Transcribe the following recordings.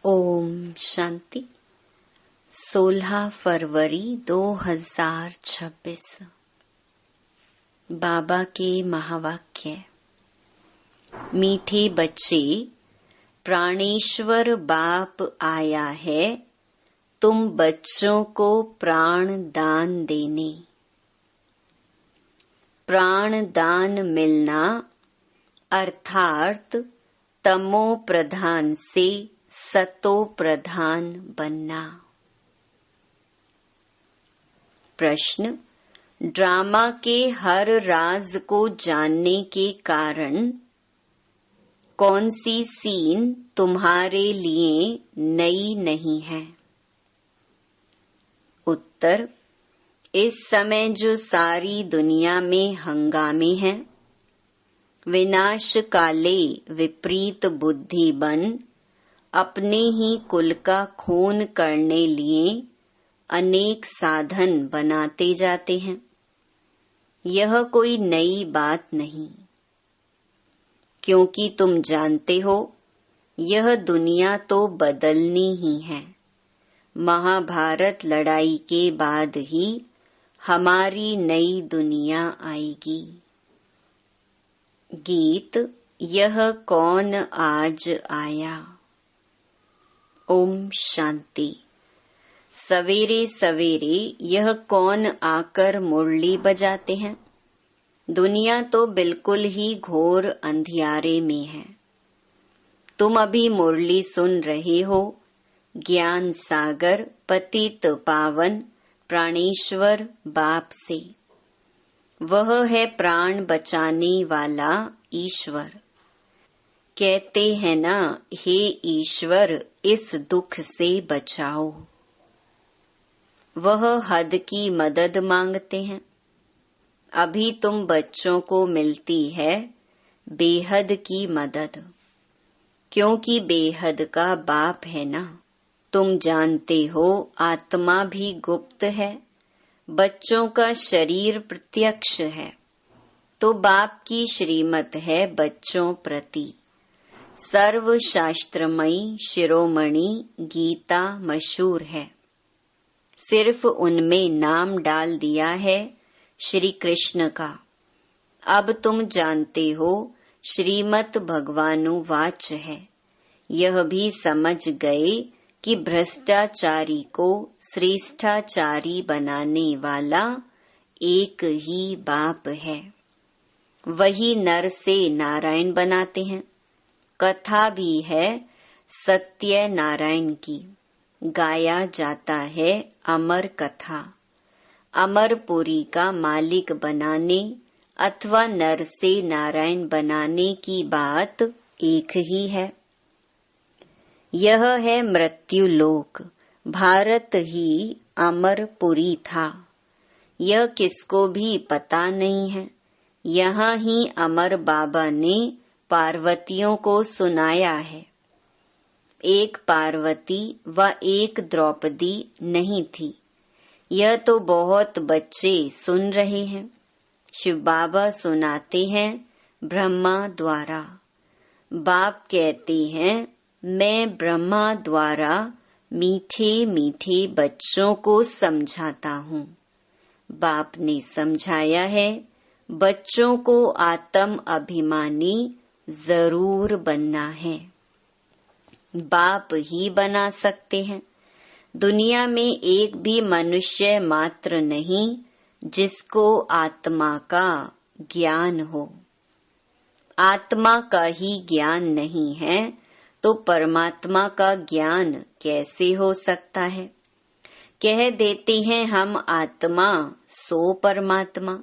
ओम शांति। 16 फरवरी 2026। बाबा के महावाक्य। मीठे बच्चे, प्राणेश्वर बाप आया है तुम बच्चों को प्राण दान देने। प्राण दान मिलना अर्थात तमो प्रधान से सतो प्रधान बनना। प्रश्न। ड्रामा के हर राज को जानने के कारण कौन सी सीन तुम्हारे लिए नई नहीं है? उत्तर। इस समय जो सारी दुनिया में हंगामे हैं, विनाश काले विपरीत बुद्धि बन अपने ही कुल का खून करने लिए अनेक साधन बनाते जाते हैं। यह कोई नई बात नहीं, क्योंकि तुम जानते हो यह दुनिया तो बदलनी ही है। महाभारत लड़ाई के बाद ही हमारी नई दुनिया आएगी। गीत। यह कौन आज आया। ओम शांति। सवेरे सवेरे यह कौन आकर मुरली बजाते हैं? दुनिया तो बिल्कुल ही घोर अंधियारे में है। तुम अभी मुरली सुन रहे हो। ज्ञान सागर पतित पावन प्राणेश्वर बाप से। वह है प्राण बचाने वाला ईश्वर। कहते हैं ना, हे ईश्वर इस दुख से बचाओ। वह हद की मदद मांगते हैं। अभी तुम बच्चों को मिलती है बेहद की मदद, क्योंकि बेहद का बाप है ना। तुम जानते हो आत्मा भी गुप्त है, बच्चों का शरीर प्रत्यक्ष है। तो बाप की श्रीमत है बच्चों प्रति। सर्व शास्त्रमयी शिरोमणि गीता मशहूर है। सिर्फ उनमें नाम डाल दिया है श्री कृष्ण का। अब तुम जानते हो श्रीमत भगवानुवाच है। यह भी समझ गए कि भ्रष्टाचारी को श्रेष्ठाचारी बनाने वाला एक ही बाप है। वही नर से नारायण बनाते हैं। कथा भी है सत्य नारायण की। गाया जाता है अमर कथा। अमरपुरी का मालिक बनाने अथवा नर से नारायण बनाने की बात एक ही है। यह है मृत्यु लोक। भारत ही अमरपुरी था। यह किसको भी पता नहीं है। यहाँ ही अमर बाबा ने पार्वतियों को सुनाया है। एक पार्वती व एक द्रौपदी नहीं थी। यह तो बहुत बच्चे सुन रहे हैं। शिव बाबा सुनाते हैं ब्रह्मा द्वारा। बाप कहते हैं मैं ब्रह्मा द्वारा मीठे मीठे बच्चों को समझाता हूँ। बाप ने समझाया है बच्चों को आत्म अभिमानी जरूर बनना है। बाप ही बना सकते हैं। दुनिया में एक भी मनुष्य मात्र नहीं जिसको आत्मा का ज्ञान हो। आत्मा का ही ज्ञान नहीं है तो परमात्मा का ज्ञान कैसे हो सकता है? कह देते हैं हम आत्मा सो परमात्मा।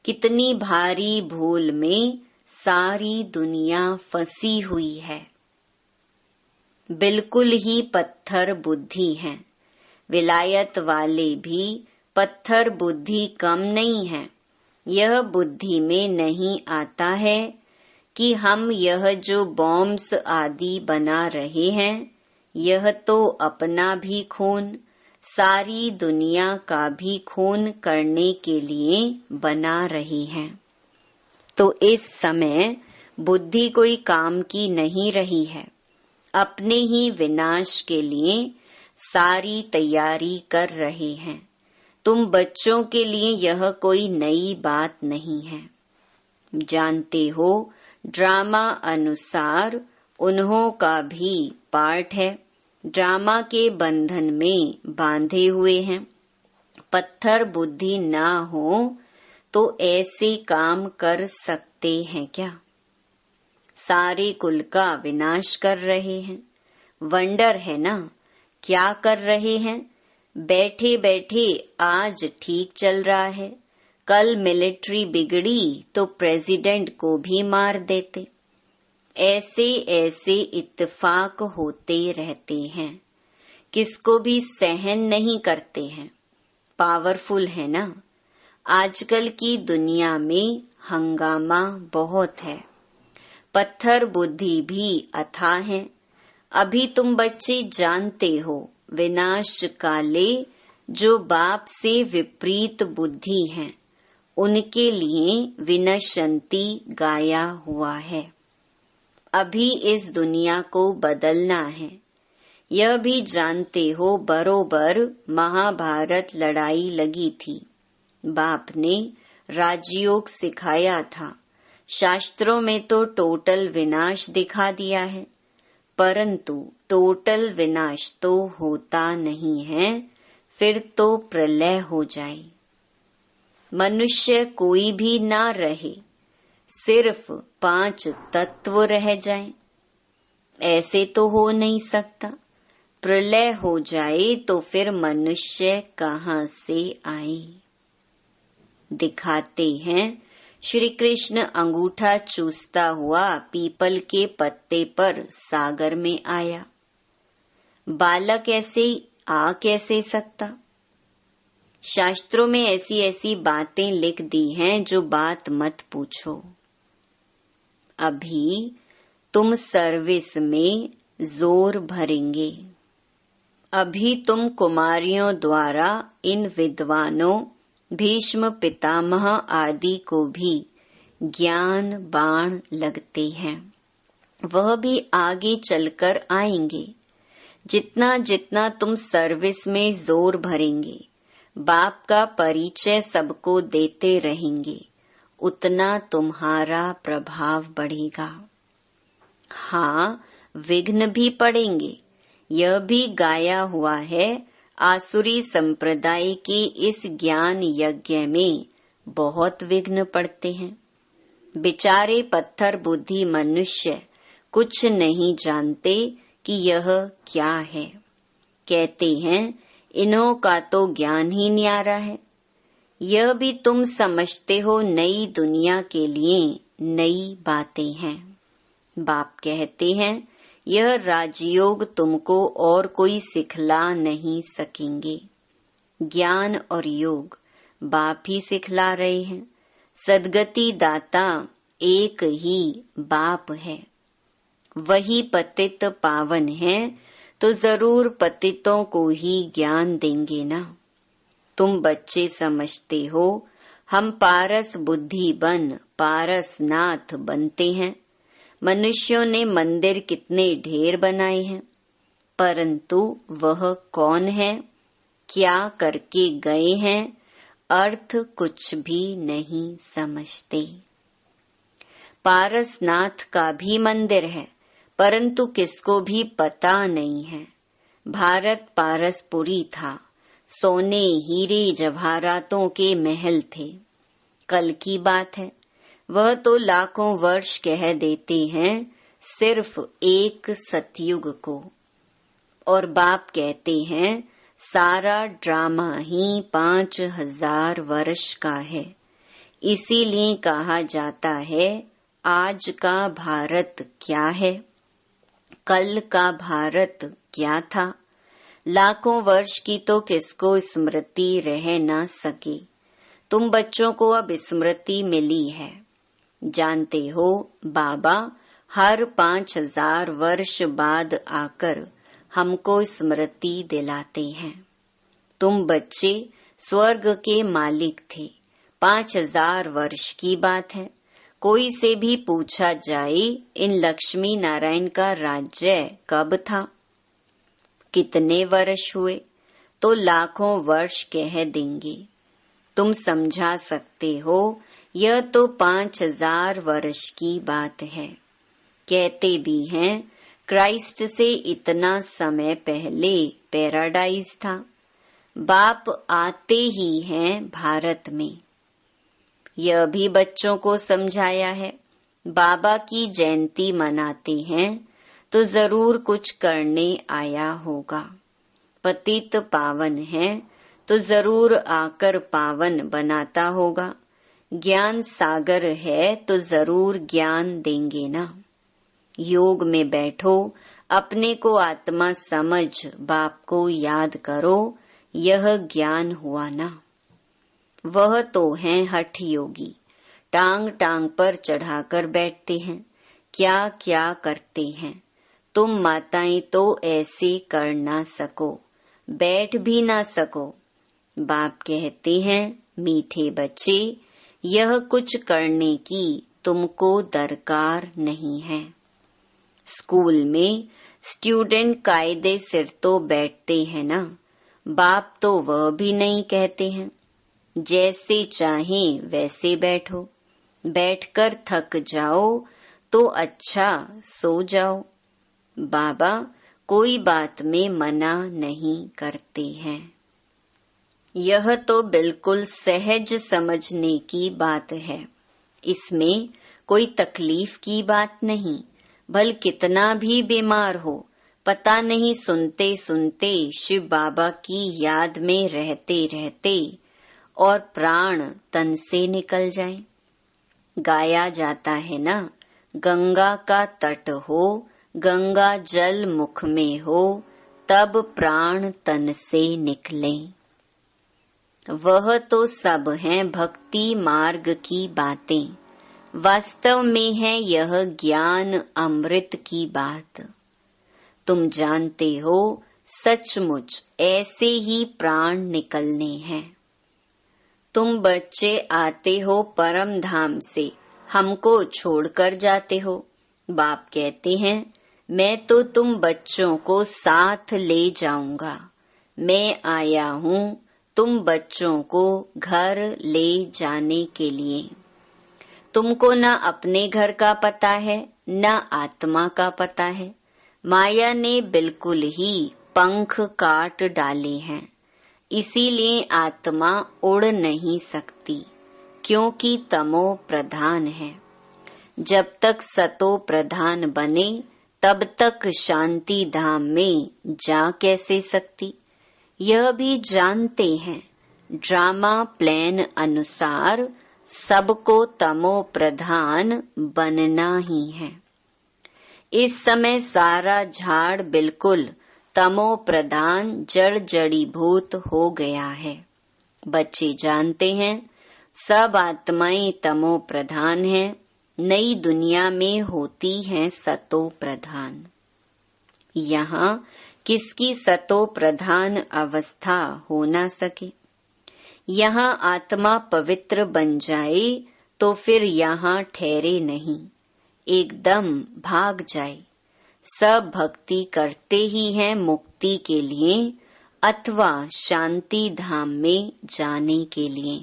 कितनी भारी भूल में सारी दुनिया फंसी हुई है। बिल्कुल ही पत्थर बुद्धि है। विलायत वाले भी पत्थर बुद्धि कम नहीं है। यह बुद्धि में नहीं आता है कि हम यह जो बॉम्ब्स आदि बना रहे हैं, यह तो अपना भी खून, सारी दुनिया का भी खून करने के लिए बना रहे हैं। तो इस समय बुद्धि कोई काम की नहीं रही है। अपने ही विनाश के लिए सारी तैयारी कर रहे हैं। तुम बच्चों के लिए यह कोई नई बात नहीं है। जानते हो, ड्रामा अनुसार उन्हों का भी पार्ट है। ड्रामा के बंधन में बांधे हुए हैं। पत्थर बुद्धि ना हो तो ऐसे काम कर सकते हैं क्या? सारे कुल का विनाश कर रहे हैं। वंडर है ना, क्या कर रहे हैं? बैठे बैठे आज ठीक चल रहा है, कल मिलिट्री बिगड़ी तो प्रेसिडेंट को भी मार देते। ऐसे ऐसे इत्तेफाक होते रहते हैं। किसको भी सहन नहीं करते हैं। पावरफुल है ना। आजकल की दुनिया में हंगामा बहुत है। पत्थर बुद्धि भी अथाह है। अभी तुम बच्चे जानते हो, विनाश काले जो बाप से विपरीत बुद्धि हैं, उनके लिए विनशंति गाया हुआ है। अभी इस दुनिया को बदलना है। यह भी जानते हो, बरोबर महाभारत लड़ाई लगी थी। बाप ने राजयोग सिखाया था। शास्त्रों में तो टोटल विनाश दिखा दिया है, परंतु टोटल विनाश तो होता नहीं है, फिर तो प्रलय हो जाए। मनुष्य कोई भी ना रहे, सिर्फ 5 तत्व रह जाएं। ऐसे तो हो नहीं सकता। प्रलय हो जाए तो फिर मनुष्य कहाँ से आए? दिखाते हैं, श्री कृष्ण अंगूठा चूसता हुआ पीपल के पत्ते पर सागर में आया। बालक ऐसे आ कैसे सकता? शास्त्रों में ऐसी ऐसी बातें लिख दी हैं जो बात मत पूछो। अभी तुम सर्विस में जोर भरेंगे। अभी तुम कुमारियों द्वारा इन विद्वानों भीष्म पितामह आदि को भी ज्ञान बाण लगते हैं। वह भी आगे चलकर आएंगे। जितना जितना तुम सर्विस में जोर भरेंगे, बाप का परिचय सबको देते रहेंगे, उतना तुम्हारा प्रभाव बढ़ेगा। हाँ, विघ्न भी पड़ेंगे। यह भी गाया हुआ है, आसुरी संप्रदाय के इस ज्ञान यज्ञ में बहुत विघ्न पड़ते हैं। बेचारे पत्थर बुद्धि मनुष्य कुछ नहीं जानते कि यह क्या है। कहते हैं इन्हों का तो ज्ञान ही न्यारा है। यह भी तुम समझते हो, नई दुनिया के लिए नई बातें हैं। बाप कहते हैं यह राजयोग तुमको और कोई सिखला नहीं सकेंगे। ज्ञान और योग बाप ही सिखला रहे हैं। सद्गति दाता एक ही बाप है। वही पतित पावन है, तो जरूर पतितों को ही ज्ञान देंगे ना। तुम बच्चे समझते हो हम पारस बुद्धि बन पारसनाथ बनते हैं। मनुष्यों ने मंदिर कितने ढेर बनाए हैं, परंतु वह कौन है, क्या करके गए हैं, अर्थ कुछ भी नहीं समझते। पारसनाथ का भी मंदिर है, परंतु किसको भी पता नहीं है। भारत पारसपुरी था। सोने हीरे जवाहरातों के महल थे। कल की बात है। वह तो लाखों वर्ष कह देते हैं, सिर्फ एक सतयुग को। और बाप कहते हैं सारा ड्रामा ही 5000 वर्ष का है। इसीलिए कहा जाता है आज का भारत क्या है, कल का भारत क्या था। लाखों वर्ष की तो किसको स्मृति रह ना सके। तुम बच्चों को अब स्मृति मिली है। जानते हो बाबा हर 5000 वर्ष बाद आकर हमको स्मृति दिलाते हैं। तुम बच्चे स्वर्ग के मालिक थे। 5000 वर्ष की बात है। कोई से भी पूछा जाए इन लक्ष्मी नारायण का राज्य कब था, कितने वर्ष हुए, तो लाखों वर्ष कह देंगे। तुम समझा सकते हो यह तो 5000 वर्ष की बात है। कहते भी हैं क्राइस्ट से इतना समय पहले पैराडाइज था। बाप आते ही हैं भारत में। यह भी बच्चों को समझाया है। बाबा की जयंती मनाते हैं तो जरूर कुछ करने आया होगा। पतित पावन है तो जरूर आकर पावन बनाता होगा। ज्ञान सागर है तो जरूर ज्ञान देंगे ना। योग में बैठो, अपने को आत्मा समझ बाप को याद करो, यह ज्ञान हुआ ना। वह तो हैं हठ योगी, टांग टांग पर चढ़ाकर बैठते हैं, क्या क्या करते हैं। तुम माताएं तो ऐसे कर ना सको, बैठ भी ना सको। बाप कहते हैं मीठे बच्चे, यह कुछ करने की तुमको दरकार नहीं है। स्कूल में स्टूडेंट कायदे सिर तो बैठते हैं ना। बाप तो वह भी नहीं कहते हैं जैसे चाहें वैसे बैठो, बैठकर थक जाओ तो अच्छा सो जाओ। बाबा कोई बात में मना नहीं करते हैं। यह तो बिल्कुल सहज समझने की बात है। इसमें कोई तकलीफ की बात नहीं। भल कितना भी बीमार हो, पता नहीं सुनते सुनते शिव बाबा की याद में रहते रहते और प्राण तन से निकल जाए। गाया जाता है ना, गंगा का तट हो, गंगा जल मुख में हो, तब प्राण तन से निकले। वह तो सब हैं भक्ति मार्ग की बातें। वास्तव में है यह ज्ञान अमृत की बात। तुम जानते हो सचमुच ऐसे ही प्राण निकलने हैं। तुम बच्चे आते हो परम धाम से, हमको छोड़कर जाते हो। बाप कहते हैं मैं तो तुम बच्चों को साथ ले जाऊंगा। मैं आया हूँ तुम बच्चों को घर ले जाने के लिए। तुमको न अपने घर का पता है न आत्मा का पता है। माया ने बिल्कुल ही पंख काट डाले हैं, इसीलिए आत्मा उड़ नहीं सकती, क्योंकि तमो प्रधान है। जब तक सतो प्रधान बने तब तक शांति धाम में जा कैसे सकती। यह भी जानते हैं ड्रामा प्लान अनुसार सबको तमो प्रधान बनना ही है। इस समय सारा झाड़ बिल्कुल तमो प्रधान जड़ जड़ीभूत हो गया है। बच्चे जानते हैं सब आत्माएं तमो प्रधान हैं, नई दुनिया में होती हैं सतो प्रधान। यहाँ किसकी सतो प्रधान अवस्था हो ना सके। यहाँ आत्मा पवित्र बन जाए तो फिर यहाँ ठहरे नहीं, एकदम भाग जाए। सब भक्ति करते ही हैं मुक्ति के लिए अथवा शांति धाम में जाने के लिए,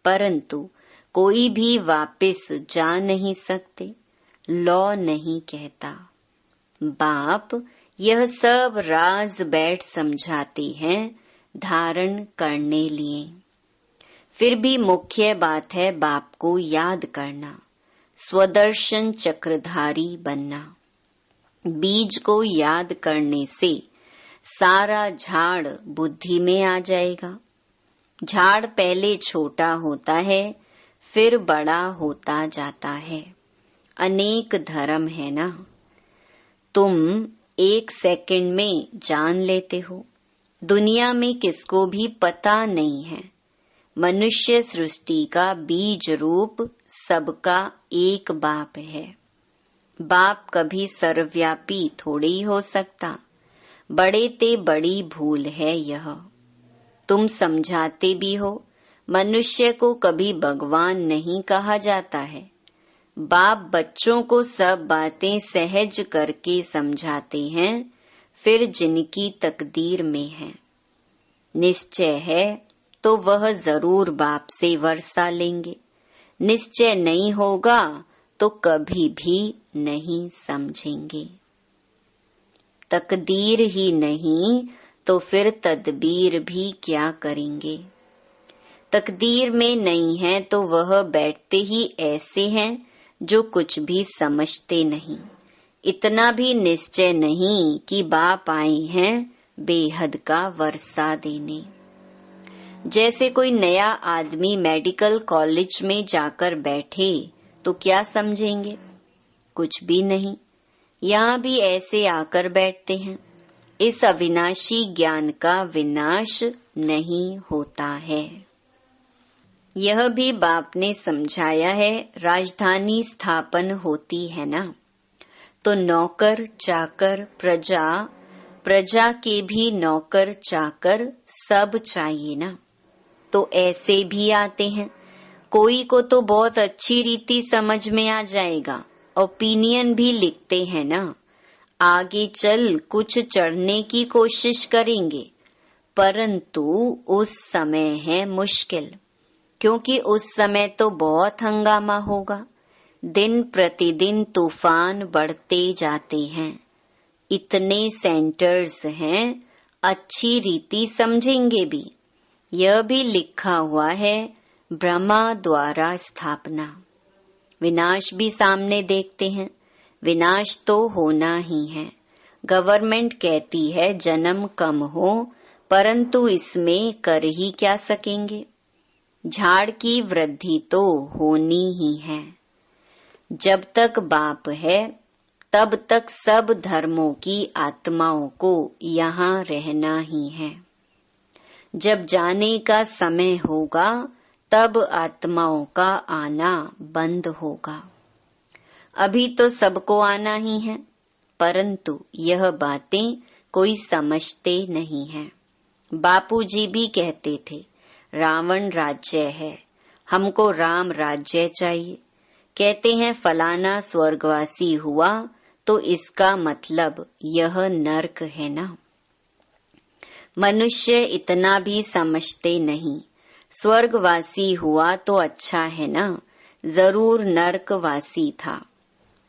परंतु कोई भी वापस जा नहीं सकते। लॉ नहीं कहता। बाप यह सब राज बैठ समझाते हैं धारण करने लिए। फिर भी मुख्य बात है बाप को याद करना, स्वदर्शन चक्रधारी बनना। बीज को याद करने से सारा झाड़ बुद्धि में आ जाएगा। झाड़ पहले छोटा होता है, फिर बड़ा होता जाता है। अनेक धर्म है ना, तुम 1 सेकंड में जान लेते हो। दुनिया में किसको भी पता नहीं है। मनुष्य सृष्टि का बीज रूप सबका एक बाप है। बाप कभी सर्वव्यापी थोड़ी ही हो सकता। बड़े ते बड़ी भूल है यह। तुम समझाते भी हो। मनुष्य को कभी भगवान नहीं कहा जाता है। बाप बच्चों को सब बातें सहज करके समझाते हैं, फिर जिनकी तकदीर में है, निश्चय है तो वह जरूर बाप से वर्षा लेंगे। निश्चय नहीं होगा तो कभी भी नहीं समझेंगे। तकदीर ही नहीं तो फिर तदबीर भी क्या करेंगे। तकदीर में नहीं है तो वह बैठते ही ऐसे हैं जो कुछ भी समझते नहीं। इतना भी निश्चय नहीं कि बाप आए हैं बेहद का वर्षा देने। जैसे कोई नया आदमी मेडिकल कॉलेज में जाकर बैठे तो क्या समझेंगे, कुछ भी नहीं। यहाँ भी ऐसे आकर बैठते हैं। इस अविनाशी ज्ञान का विनाश नहीं होता है। यह भी बाप ने समझाया है, राजधानी स्थापन होती है ना, तो नौकर चाकर प्रजा के भी नौकर चाकर सब चाहिए ना। तो ऐसे भी आते हैं। कोई को तो बहुत अच्छी रीति समझ में आ जाएगा, ओपिनियन भी लिखते हैं ना। आगे चल कुछ चढ़ने की कोशिश करेंगे, परंतु उस समय है मुश्किल, क्योंकि उस समय तो बहुत हंगामा होगा। दिन प्रतिदिन तूफान बढ़ते जाते हैं। इतने सेंटर्स हैं, अच्छी रीति समझेंगे भी। यह भी लिखा हुआ है, ब्रह्मा द्वारा स्थापना। विनाश भी सामने देखते हैं। विनाश तो होना ही है। गवर्नमेंट कहती है जन्म कम हो, परंतु इसमें कर ही क्या सकेंगे। झाड़ की वृद्धि तो होनी ही है। जब तक बाप है तब तक सब धर्मों की आत्माओं को यहाँ रहना ही है। जब जाने का समय होगा तब आत्माओं का आना बंद होगा। अभी तो सबको आना ही है, परंतु यह बातें कोई समझते नहीं है। बापूजी भी कहते थे, रावण राज्य है, हमको राम राज्य चाहिए। कहते हैं फलाना स्वर्गवासी हुआ तो इसका मतलब यह नरक है ना। मनुष्य इतना भी समझते नहीं। स्वर्गवासी हुआ तो अच्छा है ना, जरूर नरकवासी था।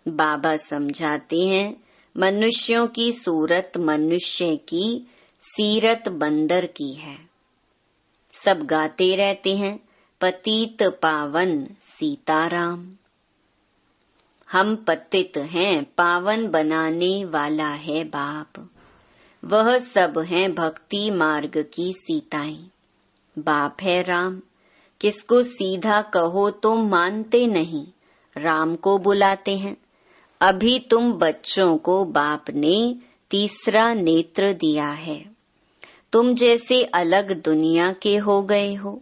बाबा समझाते हैं, मनुष्यों की सूरत मनुष्य की सीरत बंदर की है। सब गाते रहते हैं, पतित पावन सीताराम। हम पतित हैं, पावन बनाने वाला है बाप। वह सब हैं भक्ति मार्ग की सीताएं। बाप है राम। किसको सीधा कहो तो मानते नहीं, राम को बुलाते हैं। अभी तुम बच्चों को बाप ने तीसरा नेत्र दिया है। तुम जैसे अलग दुनिया के हो गए हो।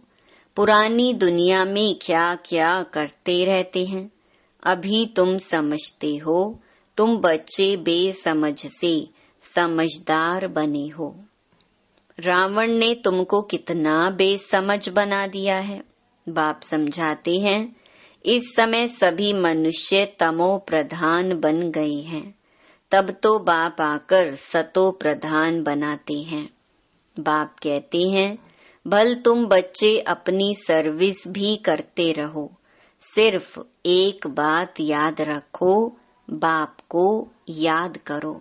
पुरानी दुनिया में क्या क्या करते रहते हैं। अभी तुम समझते हो, तुम बच्चे बेसमझ से समझदार बने हो। रावण ने तुमको कितना बेसमझ बना दिया है। बाप समझाते हैं, इस समय सभी मनुष्य तमो प्रधान बन गए हैं, तब तो बाप आकर सतो प्रधान बनाते हैं। बाप कहते हैं, भल तुम बच्चे अपनी सर्विस भी करते रहो, सिर्फ एक बात याद रखो, बाप को याद करो।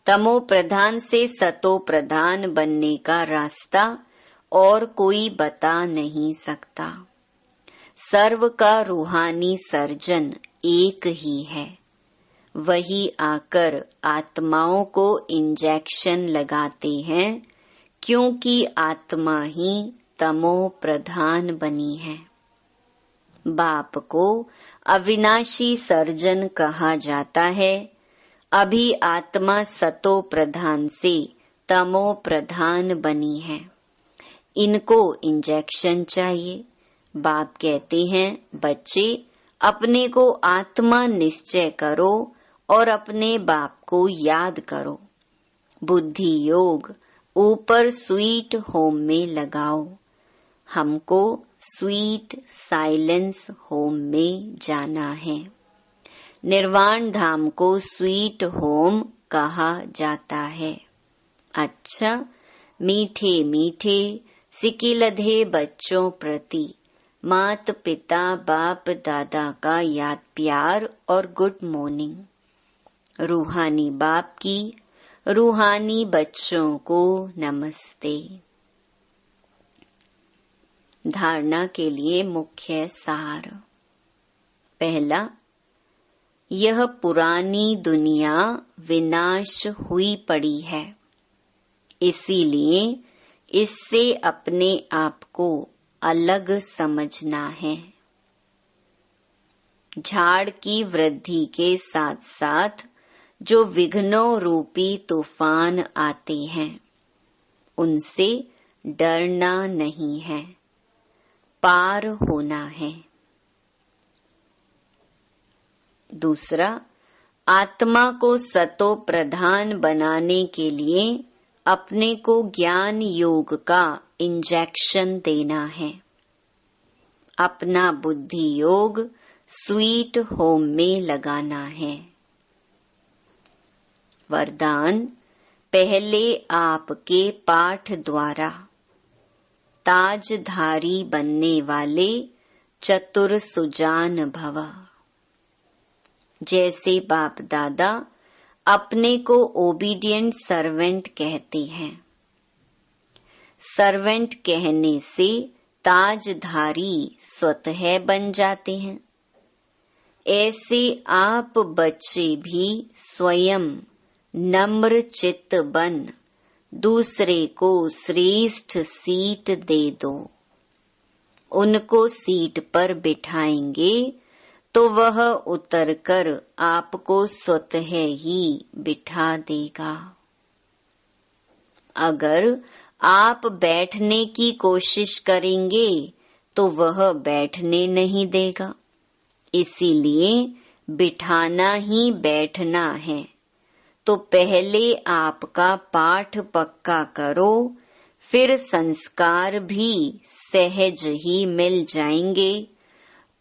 तमो प्रधान से सतो प्रधान बनने का रास्ता और कोई बता नहीं सकता। सर्व का रूहानी सर्जन एक ही है। वही आकर आत्माओं को इंजेक्शन लगाते हैं, क्योंकि आत्मा ही तमो प्रधान बनी है। बाप को अविनाशी सर्जन कहा जाता है। अभी आत्मा सतो प्रधान से तमो प्रधान बनी है। इनको इंजेक्शन चाहिए। बाप कहते हैं, बच्चे अपने को आत्मा निश्चय करो और अपने बाप को याद करो। बुद्धि योग ऊपर स्वीट होम में लगाओ। हमको स्वीट साइलेंस होम में जाना है। निर्वाण धाम को स्वीट होम कहा जाता है। अच्छा, मीठे मीठे सिकिलधे बच्चों प्रति मात पिता बाप दादा का याद प्यार और गुड मॉर्निंग। रूहानी बाप की रूहानी बच्चों को नमस्ते। धारणा के लिए मुख्य सार। पहला, यह पुरानी दुनिया विनाश हुई पड़ी है, इसीलिए इससे अपने आप को अलग समझना है। झाड़ की वृद्धि के साथ साथ जो विघ्नों रूपी तूफान आते हैं, उनसे डरना नहीं है, पार होना है। दूसरा, आत्मा को सतो प्रधान बनाने के लिए अपने को ज्ञान योग का इंजेक्शन देना है। अपना बुद्धि योग स्वीट होम में लगाना है। वरदान, पहले आपके पाठ द्वारा ताजधारी बनने वाले चतुर सुजान भव। जैसे बाप दादा अपने को ओबीडिएंट सर्वेंट कहते हैं, सर्वेंट कहने से ताजधारी स्वतः बन जाते हैं। ऐसे आप बच्चे भी स्वयं नम्र चित्त बन दूसरे को श्रेष्ठ सीट दे दो। उनको सीट पर बिठाएंगे तो वह उतरकर आपको स्वतः ही बिठा देगा। अगर आप बैठने की कोशिश करेंगे तो वह बैठने नहीं देगा। इसीलिए बिठाना ही बैठना है। तो पहले आपका पाठ पक्का करो, फिर संस्कार भी सहज ही मिल जाएंगे,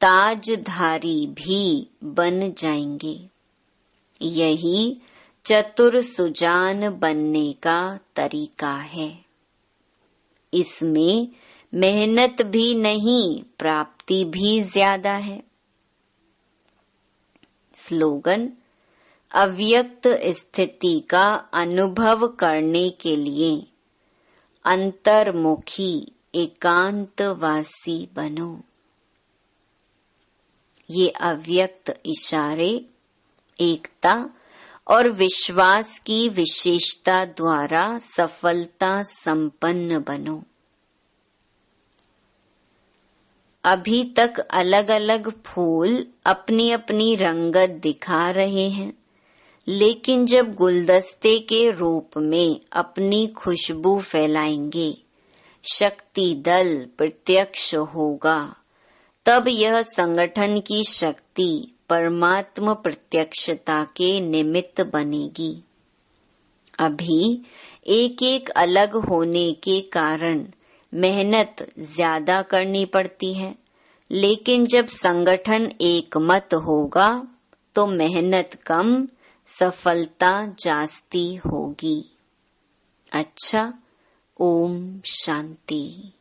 ताजधारी भी बन जाएंगे। यही चतुर सुजान बनने का तरीका है। इसमें मेहनत भी नहीं, प्राप्ति भी ज्यादा है। स्लोगन, अव्यक्त स्थिति का अनुभव करने के लिए अंतर्मुखी एकांतवासी बनो। ये अव्यक्त इशारे एकता और विश्वास की विशेषता द्वारा सफलता संपन्न बनो। अभी तक अलग अलग फूल अपनी अपनी रंगत दिखा रहे हैं, लेकिन जब गुलदस्ते के रूप में अपनी खुशबू फैलाएंगे, शक्ति दल प्रत्यक्ष होगा, तब यह संगठन की शक्ति परमात्म प्रत्यक्षता के निमित्त बनेगी। अभी एक एक अलग होने के कारण मेहनत ज्यादा करनी पड़ती है, लेकिन जब संगठन एक मत होगा तो मेहनत कम, सफलता जास्ती होगी। अच्छा, ओम शांति।